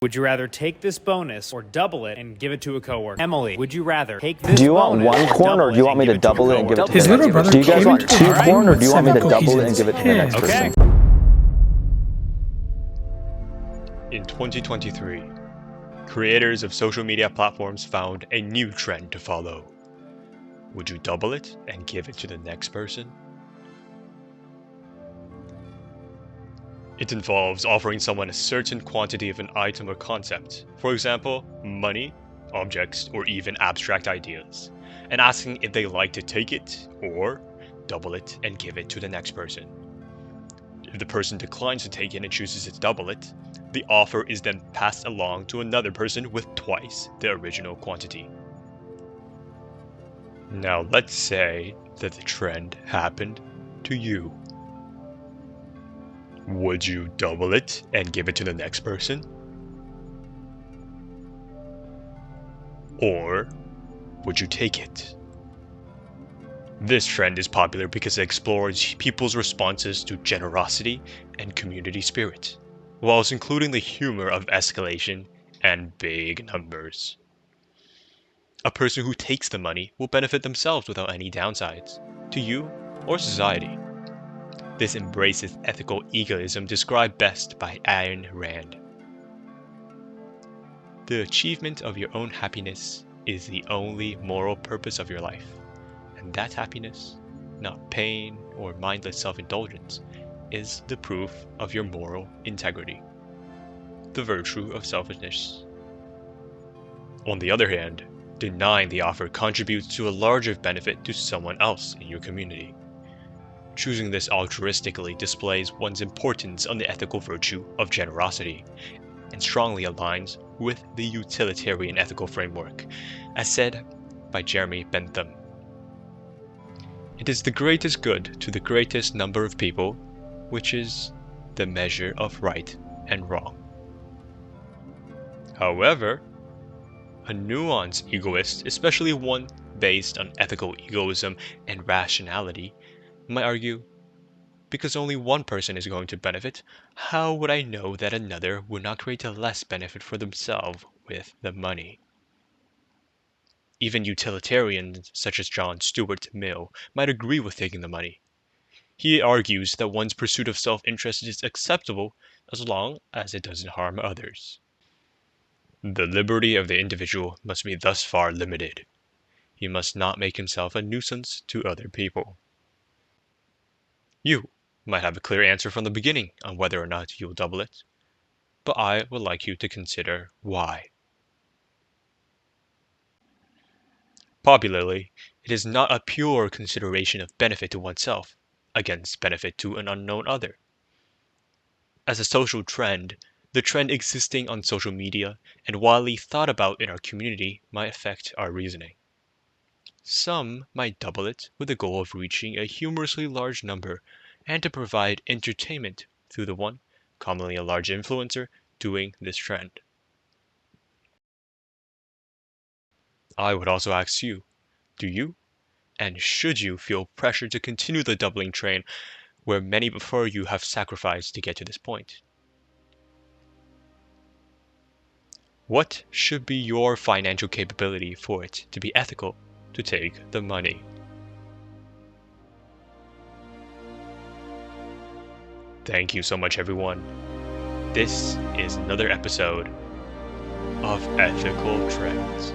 Would you rather take this bonus or double it and give it to a coworker? Emily, would you rather take this bonus? Do you want one corn or do you want me to double it and give it to the next person? Do you guys want two corn or do you want me to double it and give it to the next person? In 2023, creators of social media platforms found a new trend to follow. Would you double it and give it to the next person? It involves offering someone a certain quantity of an item or concept, for example, money, objects, or even abstract ideas, and asking if they like to take it or double it and give it to the next person. If the person declines to take it and chooses to double it, the offer is then passed along to another person with twice the original quantity. Now let's say that the trend happened to you. Would you double it and give it to the next person? Or would you take it? This trend is popular because it explores people's responses to generosity and community spirit, whilst including the humor of escalation and big numbers. A person who takes the money will benefit themselves without any downsides, to you or society. This embraces ethical egoism described best by Ayn Rand. The achievement of your own happiness is the only moral purpose of your life, and that happiness, not pain or mindless self-indulgence, is the proof of your moral integrity, the virtue of selfishness. On the other hand, denying the offer contributes to a larger benefit to someone else in your community. Choosing this altruistically displays one's importance on the ethical virtue of generosity and strongly aligns with the utilitarian ethical framework, as said by Jeremy Bentham. It is the greatest good to the greatest number of people, which is the measure of right and wrong. However, a nuanced egoist, especially one based on ethical egoism and rationality, might argue, because only one person is going to benefit, how would I know that another would not create a less benefit for themselves with the money? Even utilitarians such as John Stuart Mill might agree with taking the money. He argues that one's pursuit of self-interest is acceptable as long as it doesn't harm others. The liberty of the individual must be thus far limited. He must not make himself a nuisance to other people. You might have a clear answer from the beginning on whether or not you'll double it, but I would like you to consider why. Popularly, it is not a pure consideration of benefit to oneself against benefit to an unknown other. As a social trend, the trend existing on social media and widely thought about in our community might affect our reasoning. Some might double it with the goal of reaching a humorously large number and to provide entertainment through the one, commonly a large influencer, doing this trend. I would also ask you, do you and should you feel pressure to continue the doubling train where many before you have sacrificed to get to this point? What should be your financial capability for it to be ethical to take the money? Thank you so much, everyone. This is another episode of Ethical Trends.